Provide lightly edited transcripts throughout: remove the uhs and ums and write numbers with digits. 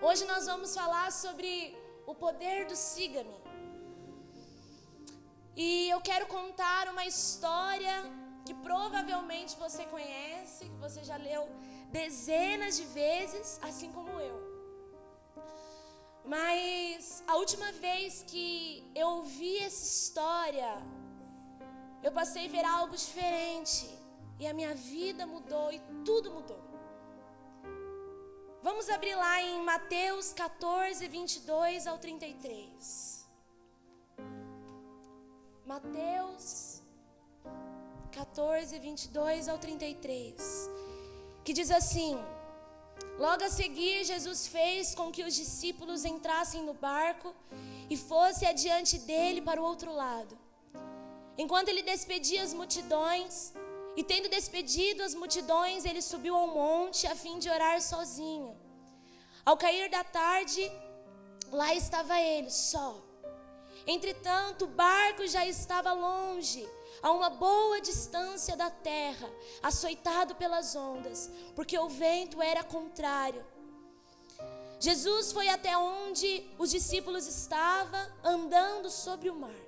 Hoje nós vamos falar sobre o poder do siga-me. E eu quero contar uma história que provavelmente você conhece, que você já leu dezenas de vezes, assim como eu. Mas a última vez que eu ouvi essa história, eu passei a ver algo diferente. E a minha vida mudou e tudo mudou. Vamos abrir lá em Mateus 14, 22 ao 33. Mateus 14, 22 ao 33. Que diz assim: logo a seguir, Jesus fez com que os discípulos entrassem no barco e fosse adiante dele para o outro lado. Enquanto ele despedia as multidões, e tendo despedido as multidões, ele subiu ao monte a fim de orar sozinho. Ao cair da tarde, lá estava ele, só. Entretanto, o barco já estava longe, a uma boa distância da terra, açoitado pelas ondas, porque o vento era contrário. Jesus foi até onde os discípulos estavam, andando sobre o mar.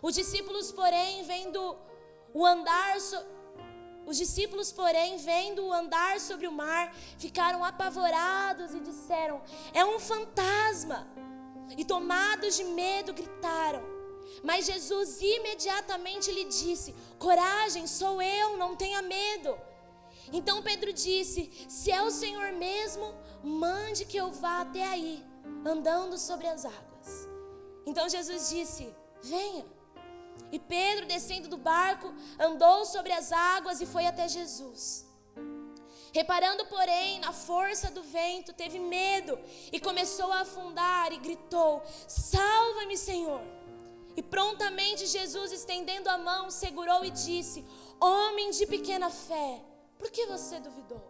Os discípulos, porém, vendo o andar sobre o mar, ficaram apavorados e disseram: é um fantasma. E tomados de medo, gritaram. Mas Jesus imediatamente lhe disse: coragem, sou eu, não tenha medo. Então Pedro disse: se é o Senhor mesmo, mande que eu vá até aí, andando sobre as águas. Então Jesus disse: venha. E Pedro, descendo do barco, andou sobre as águas e foi até Jesus. Reparando, porém, na força do vento, teve medo e começou a afundar e gritou: salva-me, Senhor! E prontamente Jesus, estendendo a mão, segurou e disse: homem de pequena fé, por que você duvidou?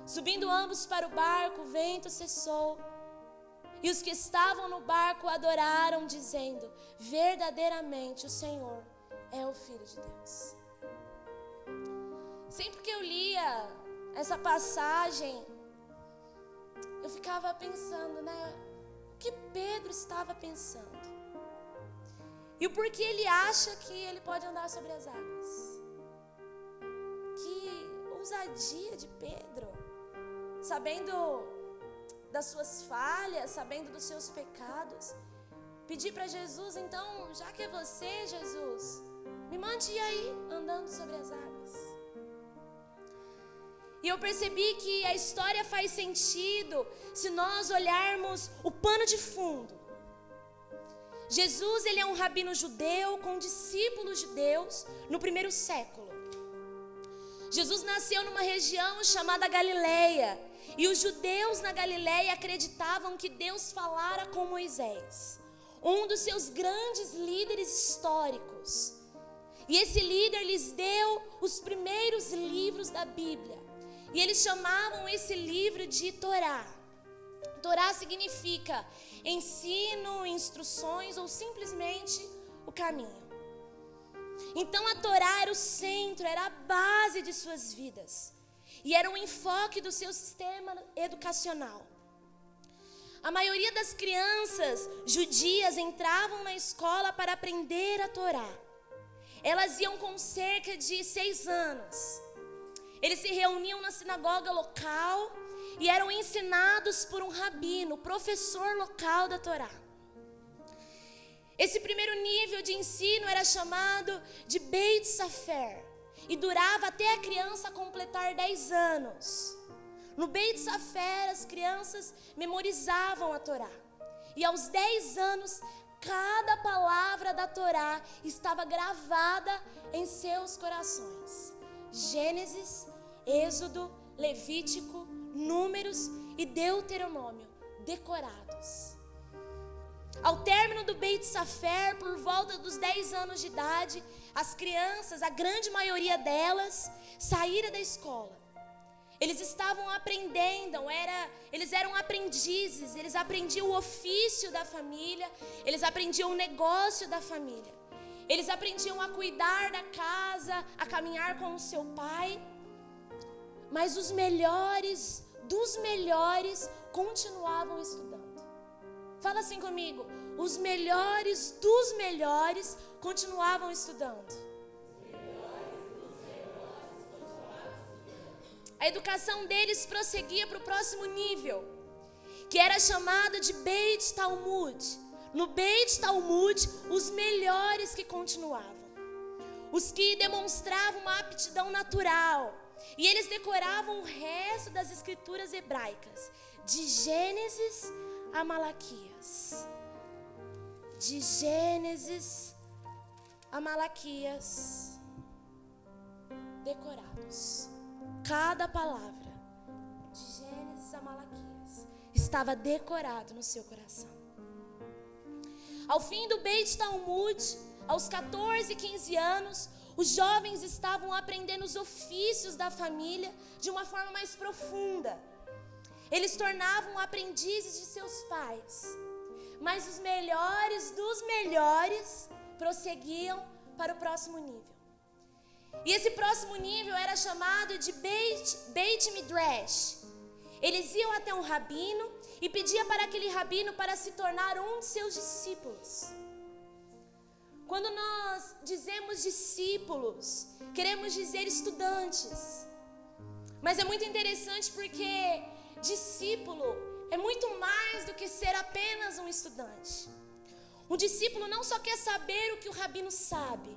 Subindo ambos para o barco, o vento cessou. E os que estavam no barco adoraram, dizendo: verdadeiramente o Senhor é o Filho de Deus. Sempre que eu lia essa passagem, eu ficava pensando, o que Pedro estava pensando? E o porquê ele acha que ele pode andar sobre as águas? Que ousadia de Pedro, sabendo das suas falhas, sabendo dos seus pecados, pedir para Jesus: então, já que é você, Jesus, me mande aí andando sobre as águas. E eu percebi que a história faz sentido se nós olharmos o pano de fundo. Jesus, ele é um rabino judeu com discípulos judeus no primeiro século. Jesus nasceu numa região chamada Galileia. E os judeus na Galileia acreditavam que Deus falara com Moisés, um dos seus grandes líderes históricos. E esse líder lhes deu os primeiros livros da Bíblia. E eles chamavam esse livro de Torá. Torá significa ensino, instruções ou simplesmente o caminho. Então a Torá era o centro, era a base de suas vidas. E era um enfoque do seu sistema educacional. A maioria das crianças judias entravam na escola para aprender a Torá. Elas iam com cerca de 6 anos. Eles se reuniam na sinagoga local e eram ensinados por um rabino, professor local da Torá. Esse primeiro nível de ensino era chamado de Beit Sefer e durava até a criança completar 10 anos. No Beit Sefer, as crianças memorizavam a Torá. E aos 10 anos, cada palavra da Torá estava gravada em seus corações. Gênesis, Êxodo, Levítico, Números e Deuteronômio, decorados. Ao término do Beit Sefer, por volta dos 10 anos de idade, as crianças, a grande maioria delas, saíram da escola. Eles estavam aprendendo, eles eram aprendizes, eles aprendiam o ofício da família, eles aprendiam o negócio da família. Eles aprendiam a cuidar da casa, a caminhar com o seu pai. Mas os melhores dos melhores continuavam estudando. Fala assim comigo: os melhores dos melhores continuavam estudando. A educação deles prosseguia para o próximo nível, que era chamado de Beit Talmud. No Beit Talmud, os melhores que continuavam, os que demonstravam uma aptidão natural, e eles decoravam o resto das escrituras hebraicas, de Gênesis a Malaquias. De Gênesis a Malaquias, decorados. Cada palavra, de Gênesis a Malaquias, estava decorado no seu coração. Ao fim do Beit Talmud, aos 14, 15 anos, os jovens estavam aprendendo os ofícios da família de uma forma mais profunda. Eles tornavam aprendizes de seus pais. Mas os melhores dos melhores prosseguiam para o próximo nível. E esse próximo nível era chamado de Beit Midrash. Eles iam até um rabino e pediam para aquele rabino para se tornar um de seus discípulos. Quando nós dizemos discípulos, queremos dizer estudantes. Mas é muito interessante porque discípulo é muito mais do que ser apenas um estudante. Um discípulo não só quer saber o que o rabino sabe.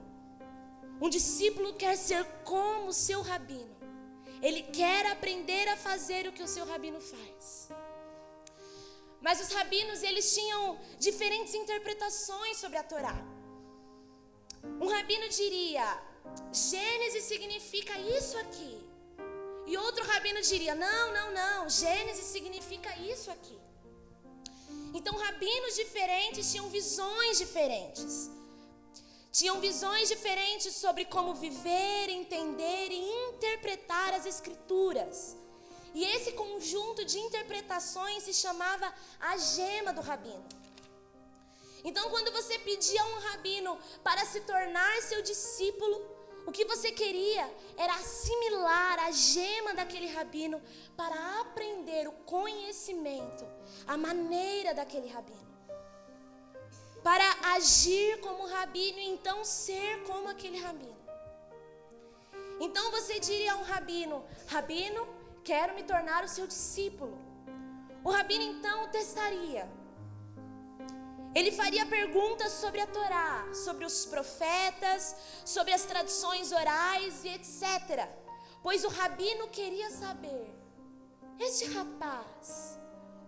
Um discípulo quer ser como o seu rabino. Ele quer aprender a fazer o que o seu rabino faz. Mas os rabinos, eles tinham diferentes interpretações sobre a Torá. Um rabino diria: Gênesis significa isso aqui. E outro rabino diria: não, Gênesis significa isso aqui. Então rabinos diferentes tinham visões diferentes. Tinham visões diferentes sobre como viver, entender e interpretar as escrituras. E esse conjunto de interpretações se chamava a gema do rabino. Então, quando você pedia a um rabino para se tornar seu discípulo, o que você queria era assimilar a gema daquele rabino para aprender o conhecimento, a maneira daquele rabino. Para agir como rabino e então ser como aquele rabino. Então você diria a um rabino: rabino, quero me tornar o seu discípulo. O rabino então o testaria. Ele faria perguntas sobre a Torá, sobre os profetas, sobre as tradições orais e etc. Pois o rabino queria saber: este rapaz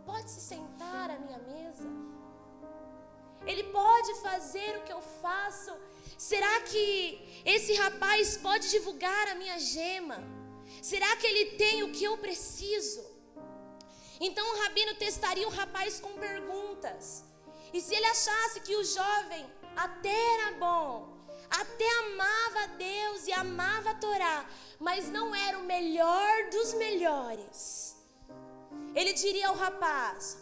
pode se sentar à minha mesa? Ele pode fazer o que eu faço? Será que esse rapaz pode divulgar a minha gema? Será que ele tem o que eu preciso? Então o rabino testaria o rapaz com perguntas. E se ele achasse que o jovem até era bom, até amava a Deus e amava a Torá, mas não era o melhor dos melhores, ele diria ao rapaz: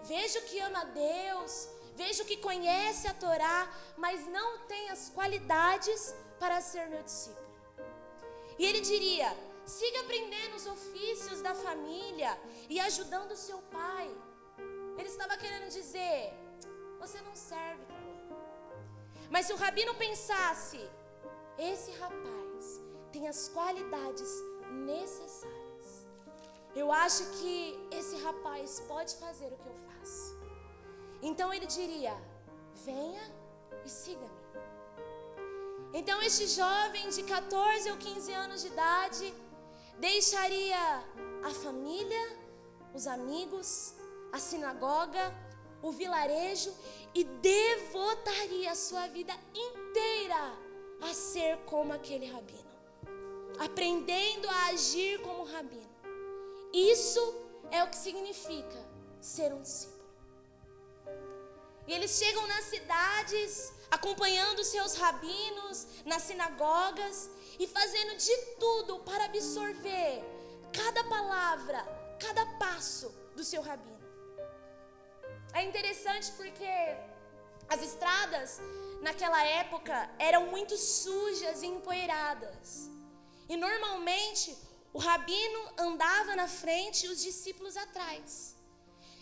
vejo que ama a Deus, vejo que conhece a Torá, mas não tem as qualidades para ser meu discípulo. E ele diria: siga aprendendo os ofícios da família e ajudando o seu pai. Ele estava querendo dizer: você não serve para mim. Mas se o rabino pensasse: esse rapaz tem as qualidades necessárias, eu acho que esse rapaz pode fazer o que eu faço. Então ele diria: venha e siga-me. Então este jovem de 14 ou 15 anos de idade deixaria a família, os amigos, a sinagoga, o vilarejo e devotaria a sua vida inteira a ser como aquele rabino, aprendendo a agir como rabino. Isso é o que significa ser um discípulo. E eles chegam nas cidades, acompanhando seus rabinos, nas sinagogas e fazendo de tudo para absorver cada palavra, cada passo do seu rabino. É interessante porque as estradas naquela época eram muito sujas e empoeiradas. E normalmente o rabino andava na frente e os discípulos atrás.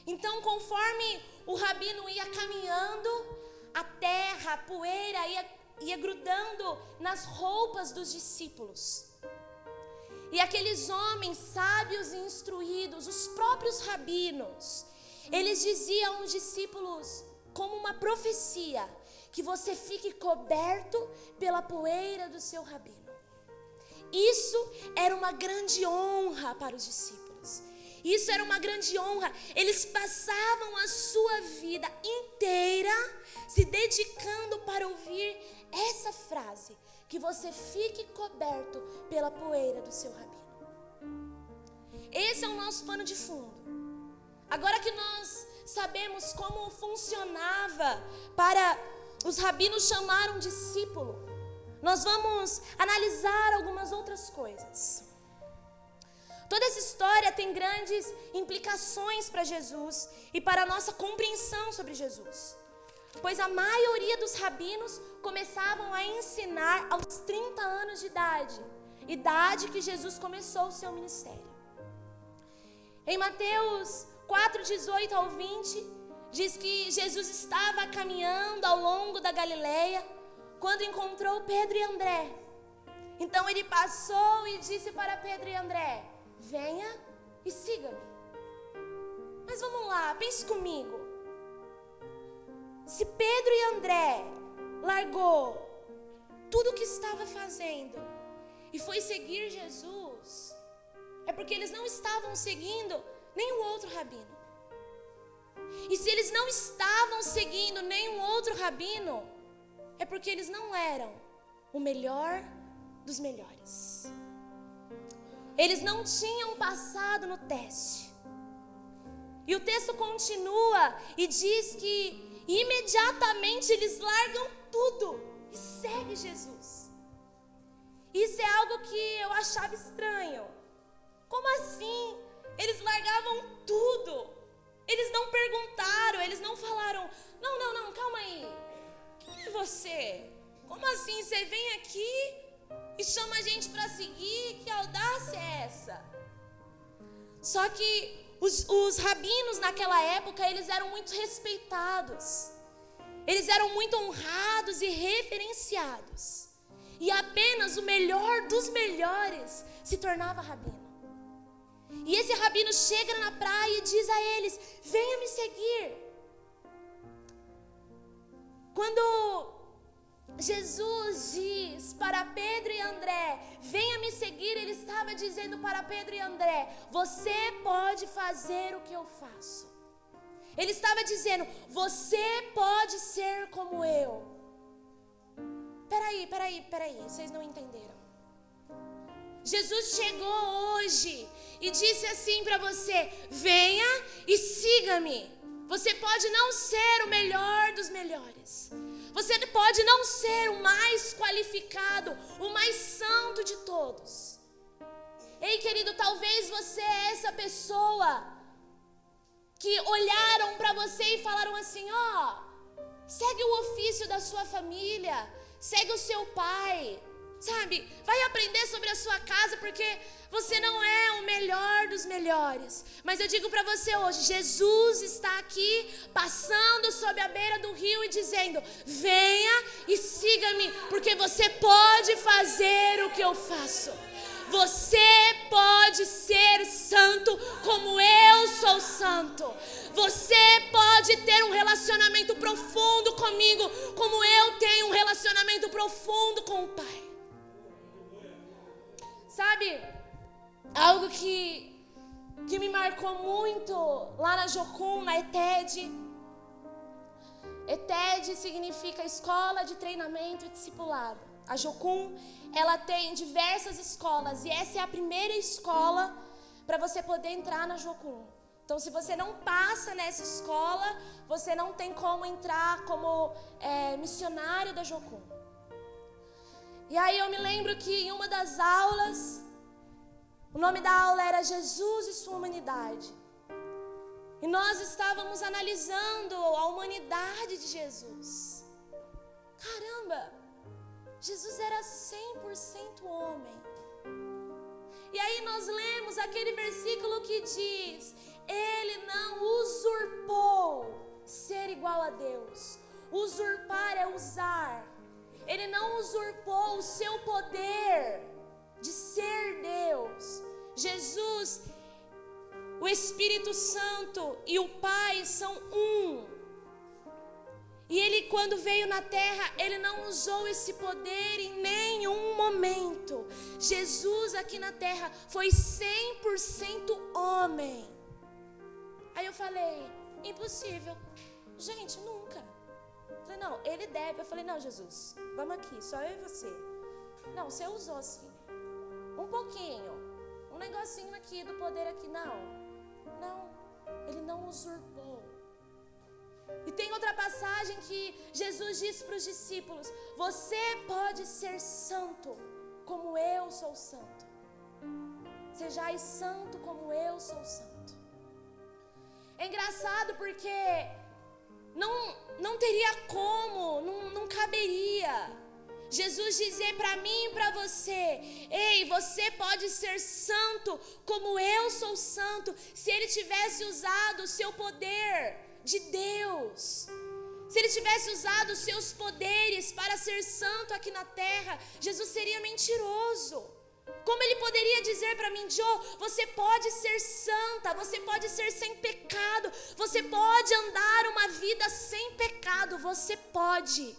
Então, conforme o rabino ia caminhando, a terra, a poeira ia grudando nas roupas dos discípulos. E aqueles homens sábios e instruídos, os próprios rabinos, eles diziam aos discípulos, como uma profecia, que você fique coberto pela poeira do seu rabino. Isso era uma grande honra para os discípulos. Isso era uma grande honra. Eles passavam a sua vida inteira se dedicando para ouvir essa frase, que você fique coberto pela poeira do seu rabino. Esse é o nosso pano de fundo. Agora que nós sabemos como funcionava para os rabinos chamar um discípulo, nós vamos analisar algumas outras coisas. Toda essa história tem grandes implicações para Jesus e para a nossa compreensão sobre Jesus. Pois a maioria dos rabinos começavam a ensinar aos 30 anos de idade que Jesus começou o seu ministério. Em Mateus 4:18 ao 20, diz que Jesus estava caminhando ao longo da Galileia quando encontrou Pedro e André. Então ele passou e disse para Pedro e André: venha e siga-me. Mas vamos lá, pense comigo. Se Pedro e André largou tudo o que estava fazendo e foi seguir Jesus, é porque eles não estavam seguindo nenhum outro rabino. E se eles não estavam seguindo nenhum outro rabino, é porque eles não eram o melhor dos melhores. Eles não tinham passado no teste. E o texto continua e diz que imediatamente eles largam tudo e seguem Jesus. Isso é algo que eu achava estranho. Como assim? Eles largavam tudo. Eles não perguntaram, eles não falaram: não, calma aí. Quem é você? Como assim? Você vem aqui e chama a gente para seguir? Que audácia é essa? Só que os rabinos naquela época, eles eram muito respeitados. Eles eram muito honrados e reverenciados. E apenas o melhor dos melhores se tornava rabino. E esse rabino chega na praia e diz a eles: venha me seguir. Quando Jesus diz para Pedro e André: venha me seguir, ele estava dizendo para Pedro e André: você pode fazer o que eu faço. Ele estava dizendo: você pode ser como eu. Peraí, vocês não entenderam. Jesus chegou hoje e disse assim para você: venha e siga-me. Você pode não ser o melhor dos melhores. Você pode não ser o mais qualificado, o mais santo de todos. Ei, querido, talvez você é essa pessoa que olharam para você e falaram assim: segue o ofício da sua família, segue o seu pai, sabe? Vai aprender sobre a sua casa, porque você não é o melhor dos melhores. Mas eu digo para você hoje: Jesus está aqui, passando sobre a beira do rio e dizendo: venha e siga-me, porque você pode fazer o que eu faço. Você pode ser santo como eu sou santo. Você pode ter um relacionamento profundo comigo, como eu tenho um relacionamento profundo com o Pai. Sabe, algo que me marcou muito lá na Jocum, na ETED. ETED significa Escola de Treinamento e Discipulado. A Jocum, ela tem diversas escolas e essa é a primeira escola para você poder entrar na Jocum. Então, se você não passa nessa escola, você não tem como entrar como missionário da Jocum. E aí eu me lembro que em uma das aulas, o nome da aula era Jesus e sua humanidade. E nós estávamos analisando a humanidade de Jesus. Caramba! Jesus era 100% homem. E aí aí nós lemos aquele versículo que diz: ele não usurpou ser igual a Deus. Usurpar é usar. Ele não usurpou o seu poder de ser Deus. Jesus, o Espírito Santo e o Pai são um. E ele, quando veio na terra, ele não usou esse poder em nenhum momento. Jesus aqui na terra foi 100% homem. Aí eu falei: impossível. Gente, nunca. Eu falei: não, ele deve. Eu falei: não, Jesus, vamos aqui, só eu e você. Não, você usou assim, um pouquinho, um negocinho aqui do poder aqui. Não, ele não usurpou. E tem outra passagem que Jesus disse para os discípulos: você pode ser santo como eu sou santo. Sejais santo como eu sou santo. É engraçado porque não teria como, não caberia Jesus dizer para mim e para você: ei, você pode ser santo como eu sou santo, se ele tivesse usado o seu poder de Deus. Se ele tivesse usado os seus poderes para ser santo aqui na terra, Jesus seria mentiroso. Como ele poderia dizer para mim: Jô, você pode ser santa, você pode ser sem pecado, você pode andar uma vida sem pecado, você pode,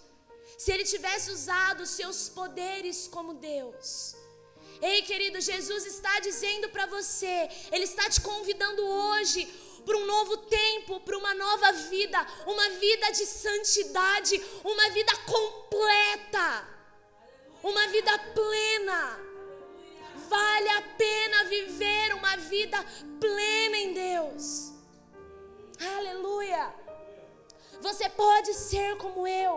se ele tivesse usado os seus poderes como Deus. Ei, querido, Jesus está dizendo para você, ele está te convidando hoje para um novo tempo, para uma nova vida, uma vida de santidade, uma vida completa, uma vida plena. Vale a pena viver uma vida plena em Deus. Aleluia. Você pode ser como eu.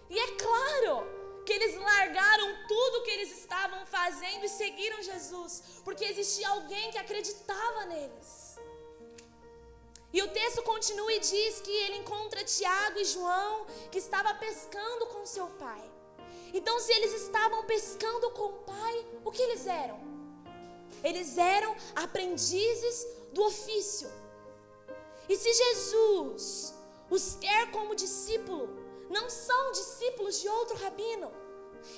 E é claro que eles largaram tudo que eles estavam fazendo e seguiram Jesus, porque existia alguém que acreditava neles. E o texto continua e diz que ele encontra Tiago e João, que estavam pescando com seu pai. Então, se eles estavam pescando com o pai, o que eles eram? Eles eram aprendizes do ofício. E se Jesus os quer como discípulo, não são discípulos de outro rabino.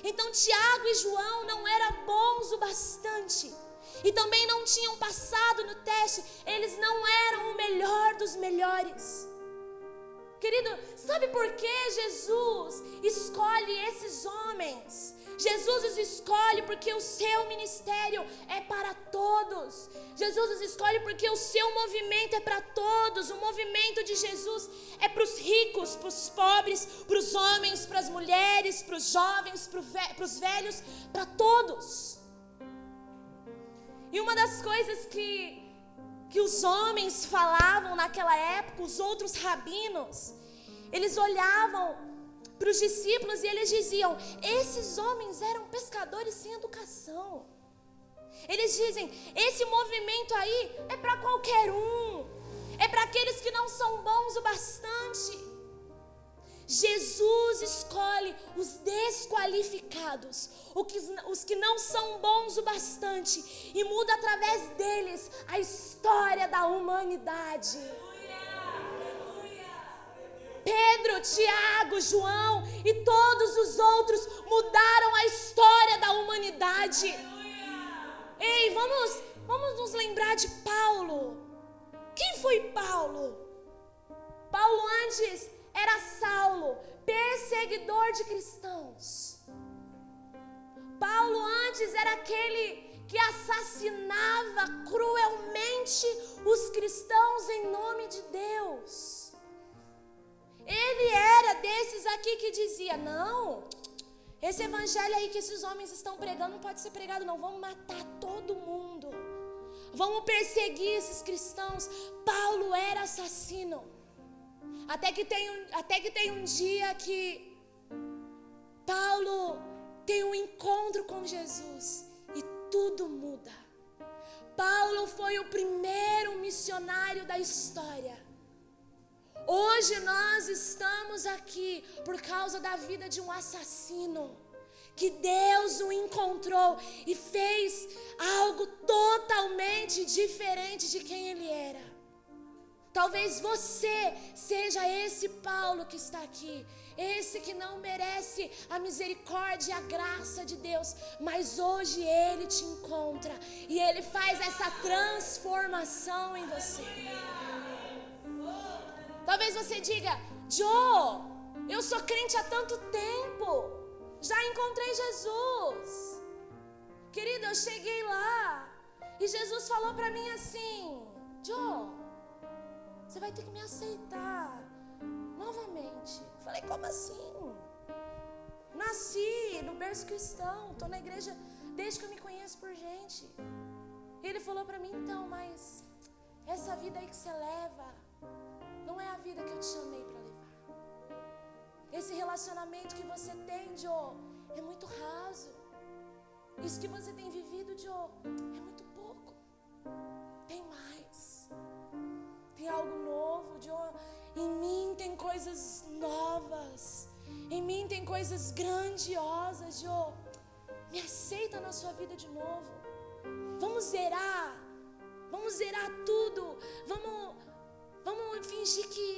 Então Tiago e João não eram bons o bastante, e também não tinham passado no teste. Eles não eram o melhor dos melhores. Querido, sabe por que Jesus escolhe esses homens? Jesus os escolhe porque o seu ministério é para todos. Jesus os escolhe porque o seu movimento é para todos. O movimento de Jesus é para os ricos, para os pobres, para os homens, para as mulheres, para os jovens, para os velhos, para todos. E uma das coisas que os homens falavam naquela época, os outros rabinos, eles olhavam para os discípulos e eles diziam: esses homens eram pescadores sem educação. Eles dizem: esse movimento aí é para qualquer um, é para aqueles que não são bons o bastante. Jesus escolhe os desqualificados, os que não são bons o bastante, e muda através deles a história da humanidade. Pedro, Tiago, João e todos os outros mudaram a história da humanidade. Ei, vamos nos lembrar de Paulo. Quem foi Paulo? Paulo antes era Saulo, perseguidor de cristãos. Paulo antes era aquele que assassinava cruelmente os cristãos em nome de Deus. Ele era desses aqui que dizia: não, esse evangelho aí que esses homens estão pregando não pode ser pregado não, vamos matar todo mundo, vamos perseguir esses cristãos. Paulo era assassino. Até que tem um dia que Paulo tem um encontro com Jesus e tudo muda. Paulo foi o primeiro missionário da história. Hoje nós estamos aqui por causa da vida de um assassino, que Deus o encontrou e fez algo totalmente totalmente diferente de quem ele era. Talvez você seja esse Paulo que está aqui, esse que não merece a misericórdia e a graça de Deus, mas hoje ele te encontra e ele faz essa transformação em você. Talvez você diga: Joe, eu sou crente há tanto tempo, já encontrei Jesus. Querida, eu cheguei lá e Jesus falou para mim assim: Joe, você vai ter que me aceitar novamente. Falei: como assim? Nasci no berço cristão, estou na igreja desde que eu me conheço por gente. E ele falou para mim: então, mas essa vida aí que você leva não é a vida que eu te chamei para levar. Esse relacionamento que você tem, Joe, é muito raso. Isso que você tem vivido, Joe, é muito pouco. Tem mais. Tem algo novo, Joe. Em mim tem coisas novas. Em mim tem coisas grandiosas, Joe. Me aceita na sua vida de novo. Vamos zerar. Vamos zerar tudo. Vamos fingir que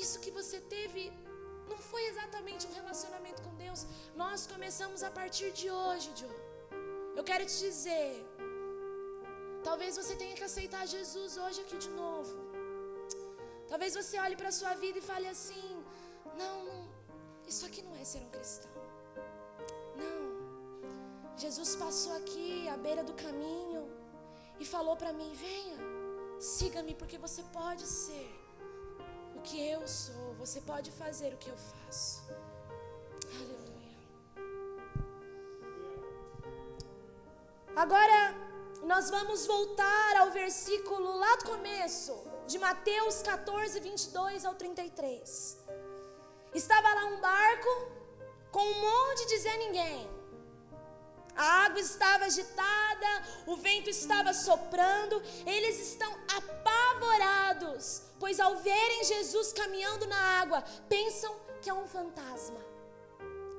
isso que você teve não foi exatamente um relacionamento com Deus. Nós começamos a partir de hoje, Joe. Eu quero te dizer, talvez você tenha que aceitar Jesus hoje aqui de novo. Talvez você olhe para a sua vida e fale assim: não, isso aqui não é ser um cristão. Não. Jesus passou aqui à beira do caminho e falou para mim: venha, siga-me, porque você pode ser o que eu sou, você pode fazer o que eu faço. Aleluia. Agora nós vamos voltar ao versículo lá do começo, de Mateus 14, 22 ao 33. Estava lá um barco com um monte de Zé Ninguém. A água estava agitada, o vento estava soprando, eles estão apavorados, pois ao verem Jesus caminhando na água, pensam que é um fantasma.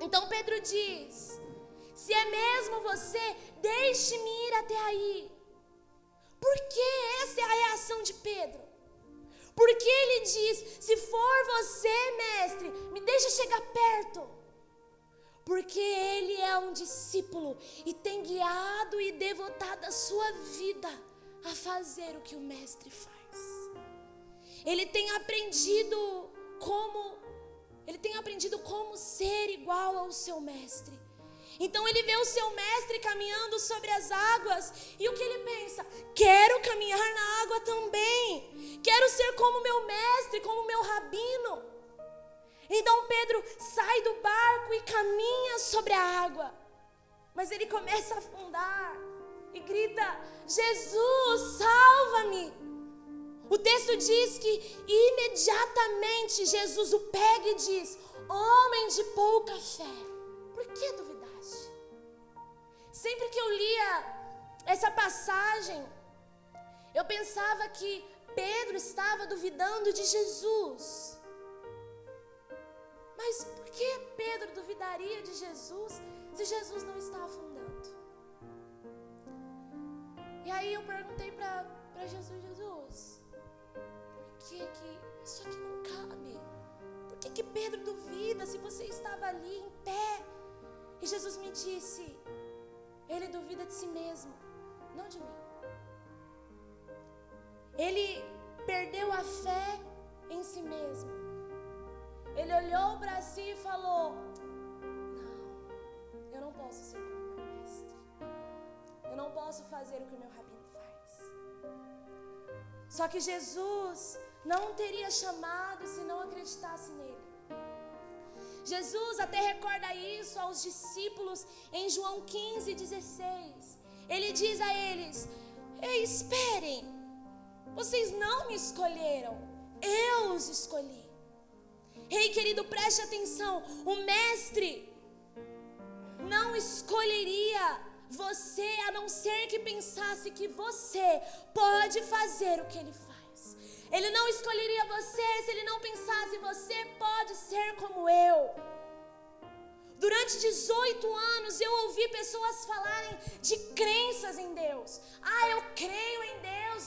Então Pedro diz: se é mesmo você, deixe-me ir até aí. Por que essa é a reação de Pedro? Porque ele diz: se for você, mestre, me deixa chegar perto. Porque ele é um discípulo e tem guiado e devotado a sua vida a fazer o que o mestre faz. Ele tem aprendido como ser igual ao seu mestre. Então ele vê o seu mestre caminhando sobre as águas e o que ele pensa? Quero caminhar na água também. Quero ser como meu mestre, como meu rabino. Então Pedro sai do barco e caminha sobre a água. Mas ele começa a afundar e grita: Jesus, salva-me! O texto diz que imediatamente Jesus o pega e diz: homem de pouca fé, por que duvidaste? Sempre que eu lia essa passagem, eu pensava que Pedro estava duvidando de Jesus. Mas por que Pedro duvidaria de Jesus se Jesus não está afundando? E aí eu perguntei para Jesus: Jesus, por que isso aqui não cabe? Por que Pedro duvida se você estava ali em pé? E Jesus me disse: ele duvida de si mesmo, não de mim. Ele perdeu a fé em si mesmo. Ele olhou para si e falou: não, eu não posso ser como meu mestre. Eu não posso fazer o que o meu rabino faz. Só que Jesus não teria chamado se não acreditasse nele. Jesus até recorda isso aos discípulos em João 15:16. Ele diz a eles: ei, esperem, vocês não me escolheram, eu os escolhi. Ei, querido, preste atenção, o mestre não escolheria você a não ser que pensasse que você pode fazer o que ele faz. Ele não escolheria você se ele não pensasse: você pode ser como eu. Durante 18 anos eu ouvi pessoas falarem de crenças em Deus. Eu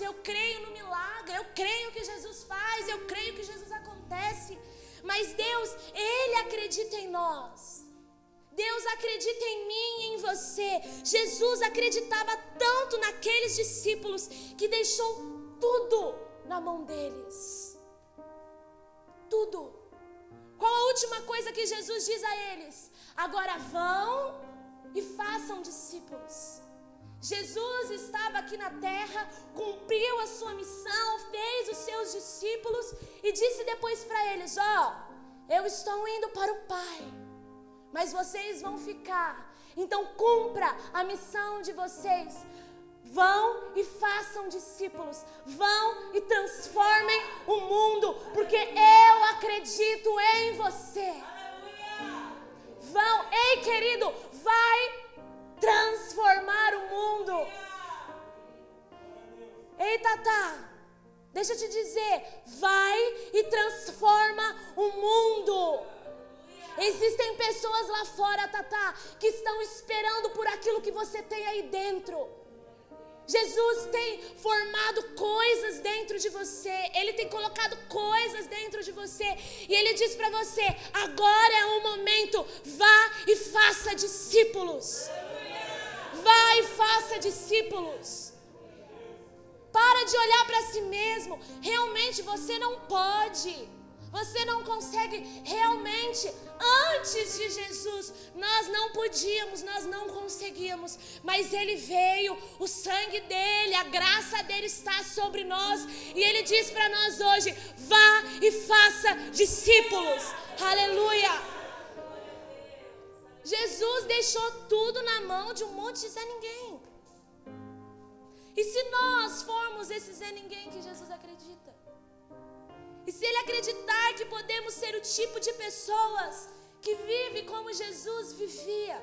eu creio no milagre, eu creio que Jesus faz, eu creio que Jesus acontece. Mas Deus, Ele acredita em nós. Deus acredita em mim e em você. Jesus acreditava tanto naqueles discípulos que deixou tudo na mão deles. Tudo. Qual a última coisa que Jesus diz a eles? Agora vão e façam discípulos. Jesus estava aqui na terra, cumpriu a sua missão, fez os seus discípulos e disse depois para eles: eu estou indo para o Pai, mas vocês vão ficar. Então cumpra a missão de vocês. Vão e façam discípulos. Vão e transformem o mundo, porque eu acredito em você. Vão, ei querido, vai transformar o mundo. Ei, Tatá, deixa eu te dizer, vai e transforma o mundo. Existem pessoas lá fora, Tatá, que estão esperando por aquilo que você tem aí dentro. Jesus tem formado coisas dentro de você. Ele tem colocado coisas dentro de você. E Ele diz para você: agora é o momento. Vá e faça discípulos. Vá e faça discípulos. Para de olhar para si mesmo. Realmente você não pode. Você não consegue. Realmente, antes de Jesus, nós não podíamos, nós não conseguíamos. Mas Ele veio, o sangue dEle, a graça dEle está sobre nós. E Ele diz para nós hoje: vá e faça discípulos. Aleluia. Jesus deixou tudo na mão de um monte de Zé Ninguém. E se nós formos esse Zé Ninguém que Jesus acredita? E se Ele acreditar que podemos ser o tipo de pessoas que vive como Jesus vivia?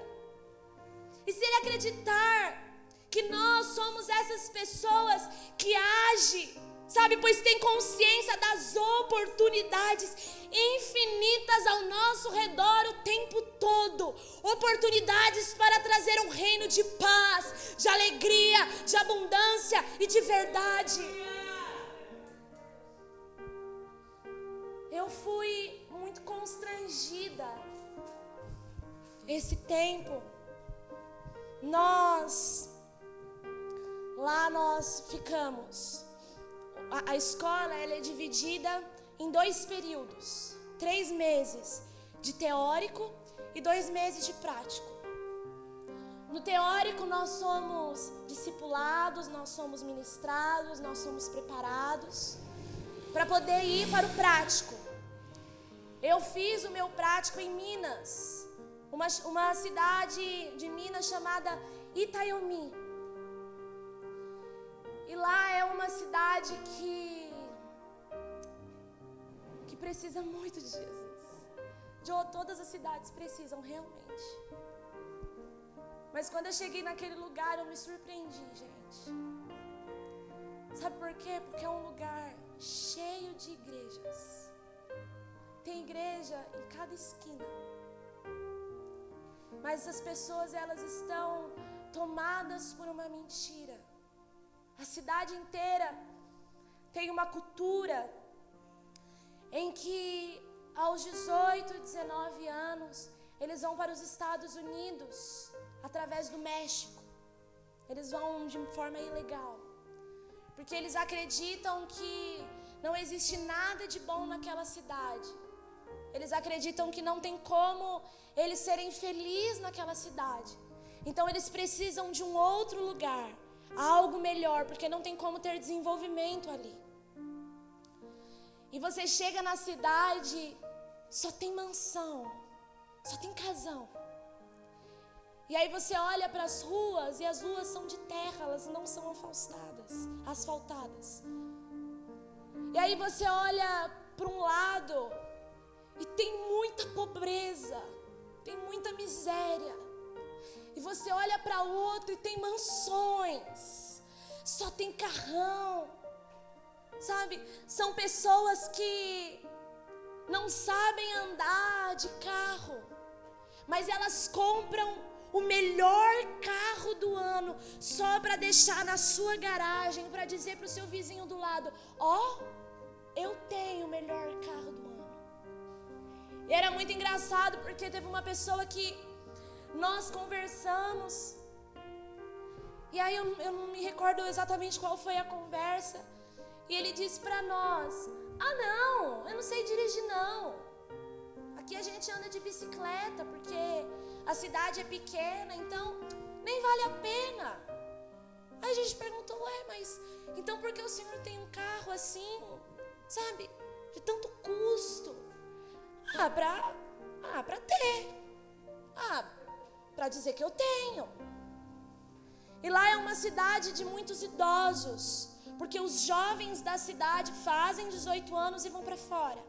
E se Ele acreditar que nós somos essas pessoas que agem, sabe, pois tem consciência das oportunidades infinitas ao nosso redor o tempo todo. Oportunidades para trazer um reino de paz, de alegria, de abundância e de verdade. Eu fui muito constrangida esse tempo. Nós ficamos. A escola ela é dividida em 2 períodos. 3 meses de teórico e 2 meses de prático. No teórico nós somos discipulados, nós somos ministrados, nós somos preparados para poder ir para o prático. Eu fiz o meu prático em Minas, uma cidade de Minas chamada Itaiomi. E lá é uma cidade que precisa muito de Jesus. Todas as cidades precisam realmente. Mas quando eu cheguei naquele lugar, eu me surpreendi, gente. Sabe por quê? Porque é um lugar cheio de igrejas. Tem igreja em cada esquina. Mas as pessoas, elas estão tomadas por uma mentira. A cidade inteira tem uma cultura em que aos 18, 19 anos, eles vão para os Estados Unidos através do México. Eles vão de forma ilegal. Porque eles acreditam que não existe nada de bom naquela cidade. Eles acreditam que não tem como eles serem felizes naquela cidade. Então eles precisam de um outro lugar, algo melhor, porque não tem como ter desenvolvimento ali. E você chega na cidade, só tem mansão, só tem casão. E aí você olha para as ruas, e as ruas são de terra, elas não são asfaltadas. E aí você olha para um lado, e tem muita pobreza, tem muita miséria. E você olha para o outro e tem mansões, só tem carrão. Sabe, são pessoas que não sabem andar de carro, mas elas compram o melhor carro do ano só para deixar na sua garagem, para dizer para o seu vizinho do lado: ó, eu tenho o melhor carro do ano. E era muito engraçado porque teve uma pessoa que nós conversamos, e aí eu não me recordo exatamente qual foi a conversa, e ele disse para nós: ah não, eu não sei dirigir não, aqui a gente anda de bicicleta porque a cidade é pequena, então nem vale a pena. Aí a gente perguntou: ué, mas então por que o senhor tem um carro assim, sabe, de tanto custo? Pra ter. Pra dizer que eu tenho. E lá é uma cidade de muitos idosos, porque os jovens da cidade fazem 18 anos e vão para fora.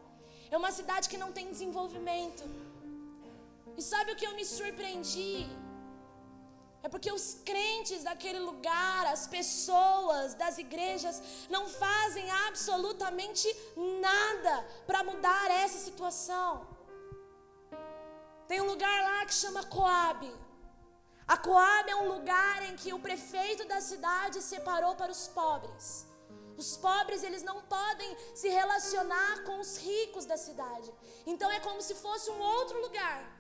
É uma cidade que não tem desenvolvimento. E sabe o que eu me surpreendi? É porque os crentes daquele lugar, as pessoas das igrejas, não fazem absolutamente nada para mudar essa situação. Tem um lugar lá que chama Coab. A Coab é um lugar em que o prefeito da cidade separou para os pobres. Os pobres, eles não podem se relacionar com os ricos da cidade. Então é como se fosse um outro lugar.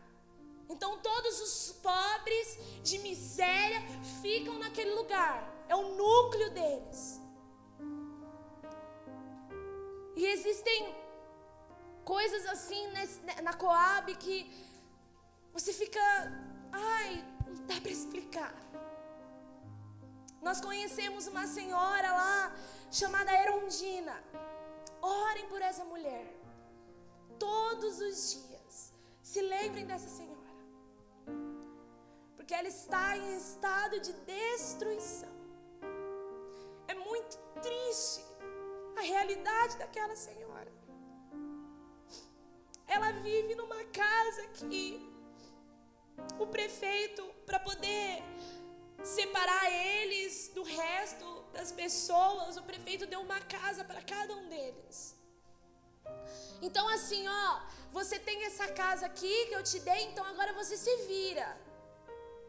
Então todos os pobres de miséria ficam naquele lugar. É o núcleo deles. E existem coisas assim na Coab que você fica... não dá para explicar. Nós conhecemos uma senhora lá chamada Erundina. Orem por essa mulher. Todos os dias. Se lembrem dessa senhora. Porque ela está em estado de destruição. É muito triste a realidade daquela senhora. Ela vive numa casa que o prefeito, para poder separar eles do resto das pessoas, o prefeito deu uma casa para cada um deles. Então assim, você tem essa casa aqui que eu te dei, então agora você se vira.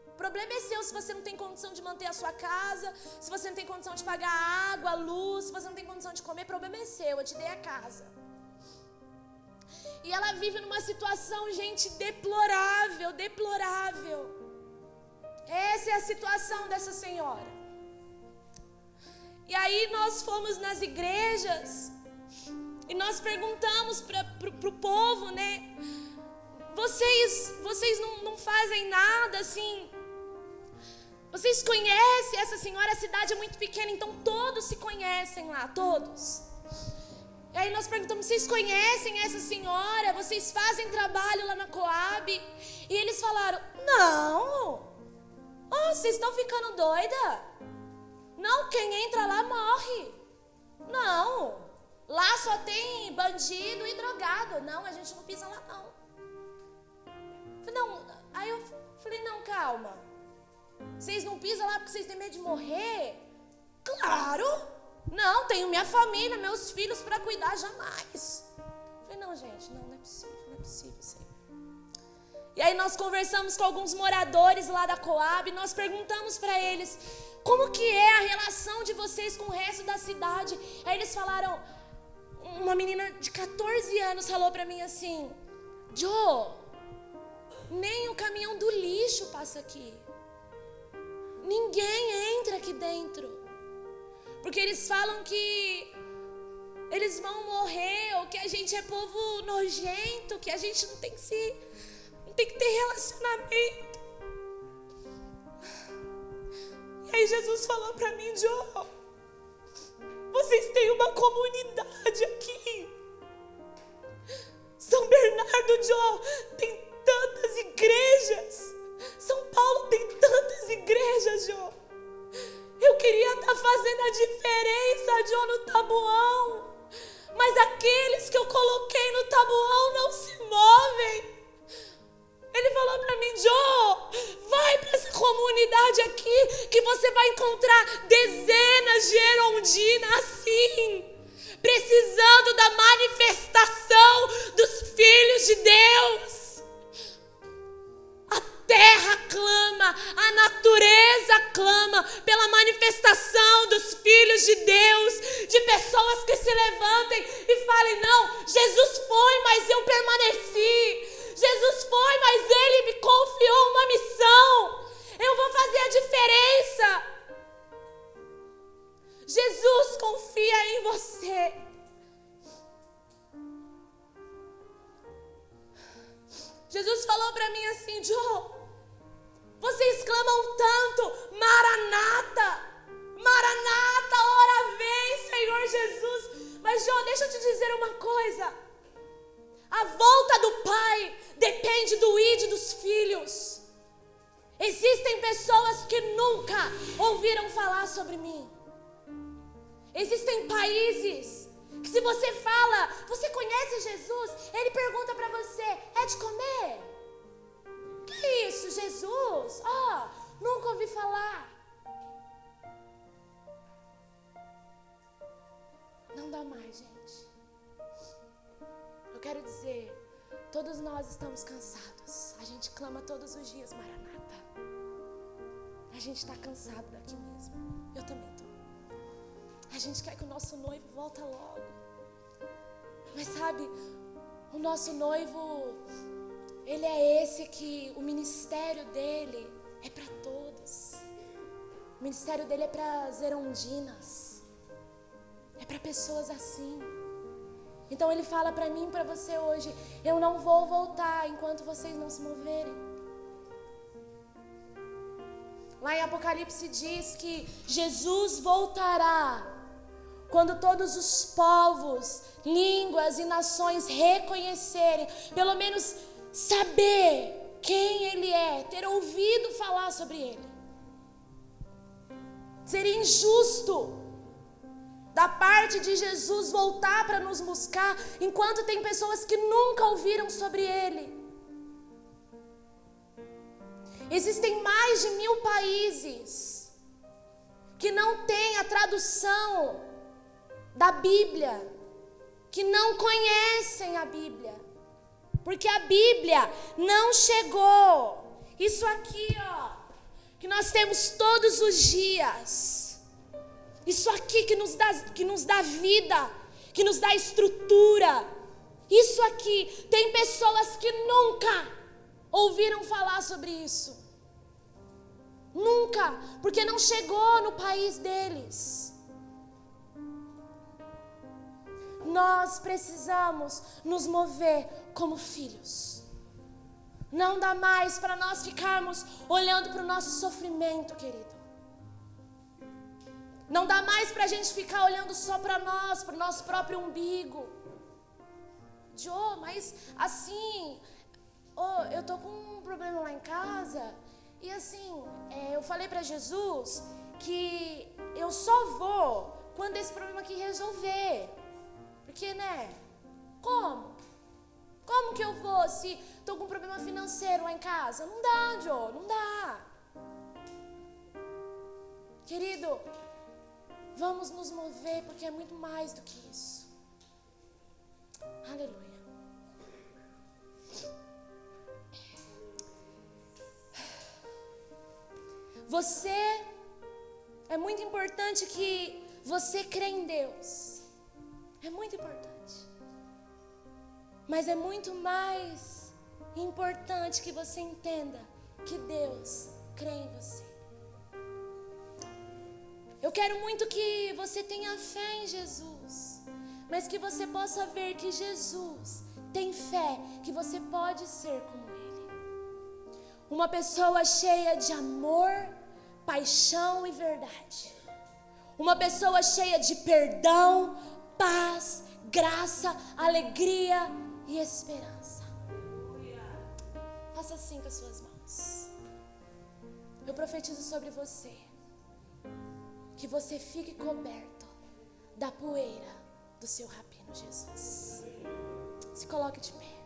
O problema é seu se você não tem condição de manter a sua casa, se você não tem condição de pagar água, luz, se você não tem condição de comer, o problema é seu, eu te dei a casa. E ela vive numa situação, gente, deplorável, deplorável. Essa é a situação dessa senhora. E aí nós fomos nas igrejas e nós perguntamos para o povo, né? Vocês não fazem nada assim? Vocês conhecem essa senhora? A cidade é muito pequena, então todos se conhecem lá, todos. E aí nós perguntamos: vocês conhecem essa senhora? Vocês fazem trabalho lá na Coab? E eles falaram: não. Vocês estão ficando doida? Não, quem entra lá morre. Não, lá só tem bandido e drogado. Não, a gente não pisa lá não. Não. Aí eu falei: não, calma. Vocês não pisam lá porque vocês têm medo de morrer? Claro. Não, tenho minha família, meus filhos para cuidar, jamais. Eu falei: não, gente, não é possível, Senhor. E aí nós conversamos com alguns moradores lá da Coab, e nós perguntamos para eles: como que é a relação de vocês com o resto da cidade? Aí eles falaram, uma menina de 14 anos falou para mim assim: Jo, nem o caminhão do lixo passa aqui. Ninguém entra aqui dentro. Porque eles falam que eles vão morrer, ou que a gente é povo nojento, que a gente não tem que ter relacionamento. E aí Jesus falou pra mim: Jo, vocês têm uma comunidade aqui. São Bernardo, Jo, tem tantas igrejas. São Paulo tem tantas igrejas, Jo. Eu queria estar fazendo a diferença, Jo, no Taboão. Mas aqueles que eu coloquei no Taboão não se movem. Ele falou para mim: Jo, vai para essa comunidade aqui que você vai encontrar dezenas de Erundina assim, precisando da manifestação dos filhos de Deus. A terra clama Jesus foi, mas eu permaneci. Jesus foi, mas Ele me confiou uma missão. Eu vou fazer a diferença. Jesus confia em você. Jesus falou para mim assim: Joe, vocês clamam tanto, Maranata, Maranata, ora vem, Senhor Jesus. Mas Joe, deixa eu te dizer uma coisa. A volta do Pai depende do id dos filhos. Existem pessoas que nunca ouviram falar sobre mim. Existem países que se você fala, você conhece Jesus? Ele pergunta para você, é de comer? Que isso, Jesus? Nunca ouvi falar. Não dá mais, gente. Eu quero dizer, todos nós estamos cansados. A gente clama todos os dias, Maranata. A gente está cansado daqui mesmo. Eu também estou. A gente quer que o nosso noivo volta logo. Mas sabe, o nosso noivo, ele é esse que o ministério dele é para todos. O ministério dele é para Zerondinas. É para pessoas assim. Então ele fala para mim e para você hoje: eu não vou voltar enquanto vocês não se moverem. Lá em Apocalipse diz que Jesus voltará quando todos os povos, línguas e nações reconhecerem, pelo menos saber quem Ele é, ter ouvido falar sobre Ele. Seria injusto da parte de Jesus voltar para nos buscar, enquanto tem pessoas que nunca ouviram sobre Ele. Existem mais de 1000 países que não têm a tradução da Bíblia, que não conhecem a Bíblia, porque a Bíblia não chegou. Isso aqui, que nós temos todos os dias, isso aqui que nos dá vida, que nos dá estrutura, isso aqui, tem pessoas que nunca ouviram falar sobre isso. Nunca, porque não chegou no país deles. Nós precisamos nos mover como filhos. Não dá mais para nós ficarmos olhando para o nosso sofrimento, querido. Não dá mais para a gente ficar olhando só para nós, para o nosso próprio umbigo. Joe, mas assim, eu tô com um problema lá em casa. E assim, eu falei para Jesus que eu só vou quando esse problema aqui resolver. Porque, como? Como que eu vou se tô com um problema financeiro lá em casa? Não dá, Joe, não dá. Querido, vamos nos mover, porque é muito mais do que isso. Aleluia. É muito importante que você crê em Deus. É muito importante. Mas é muito mais importante que você entenda que Deus crê em você. Eu quero muito que você tenha fé em Jesus, mas que você possa ver que Jesus tem fé, que você pode ser como Ele. Uma pessoa cheia de amor, paixão e verdade. Uma pessoa cheia de perdão, paz, graça, alegria e esperança. Faça assim com as suas mãos. Eu profetizo sobre você que você fique coberto da poeira do seu rabino Jesus. Se coloque de pé.